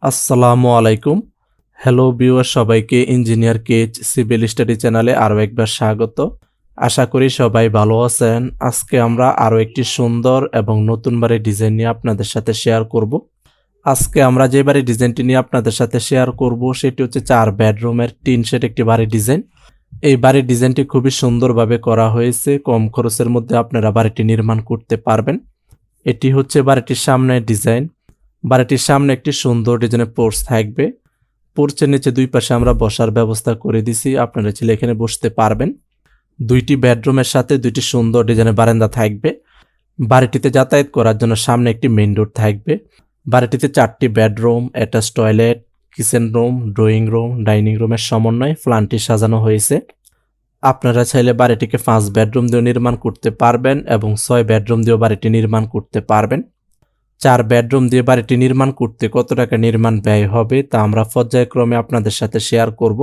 আসসালামু আলাইকুম। Hello viewer, সবাইকে ইঞ্জিনিয়ার কেচ সিভিল স্টাডি চ্যানেলে আরও একবার স্বাগত। আশা করি সবাই ভালো আছেন। আজকে আমরা আরও একটি সুন্দর এবং নতুন বাড়ির ডিজাইন নিয়ে আপনাদের সাথে শেয়ার করব। আজকে আমরা যে বাড়ির ডিজাইনটি নিয়ে আপনাদের সাথে শেয়ার করব সেটি হচ্ছে 4 বেডরুমের টিন শেড একটি বাড়ির ডিজাইন। এই বাড়ির ডিজাইনটি খুবই সুন্দরভাবে করা হয়েছে। কম খরচের মধ্যে আপনারা বাড়িটি নির্মাণ করতে পারবেন। এটি হচ্ছে বাড়িটির সামনের ডিজাইন। বাড়িটির সামনে একটি সুন্দর ডিজাইনের পোর্চ থাকবে। পোর্চের নিচে দুই পাশে আমরা বসার ব্যবস্থা করে দিছি, আপনারা চাইলে এখানে বসতে পারবেন। দুইটি বেডরুমের সাথে দুইটি সুন্দর ডিজাইনের বারান্দা থাকবে। বাড়িটিতে যাতায়াত করার জন্য সামনে একটি মেইন ডোর থাকবে। বাড়িটিতে 4টি bedroom, attach toilet, kitchen room, drawing room, dining রুমের সমন্বয়ে প্ল্যানটি সাজানো হয়েছে। আপনারা চাইলে বাড়িটিকে 5 বেডরুম দিয়েও নির্মাণ করতে পারবেন এবং 6 বেডরুম দিয়েও বাড়িটি নির্মাণ করতে পারবেন। 4 বেডরুম দিয়ে বাড়িটি নির্মাণ করতে কত টাকা নির্মাণ ব্যয় হবে তা আমরা পর্যায়ক্রমে আপনাদের সাথে শেয়ার করব।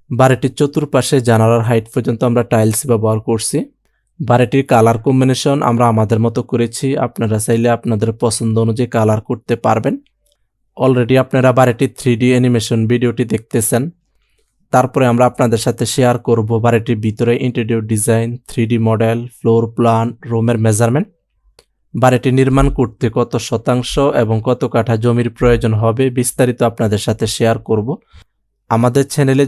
বাড়িটির চতুর্পাশে জানালার হাইট পর্যন্ত আমরা টাইলস ব্যবহার করছি। বাড়িটির কালার কম্বিনেশন আমরা আমাদের মতো করেছি, আপনারা চাইলে আপনাদের পছন্দ অনুযায়ী কালার করতে পারবেন। অলরেডি আপনারা বাড়িটির 3D অ্যানিমেশন ভিডিওটি দেখতেছেন। তারপরে আমরা আপনাদের সাথে শেয়ার করব বাড়িটির ভিতরে interior design, 3D model, floor plan, রুমের মেজারমেন্ট। বাড়িটি নির্মাণ করতে কত শতাংশ এবং কত কাঠা জমির প্রয়োজন হবে বিস্তারিত আপনাদের সাথে শেয়ার করব। আমাদের চ্যানেলে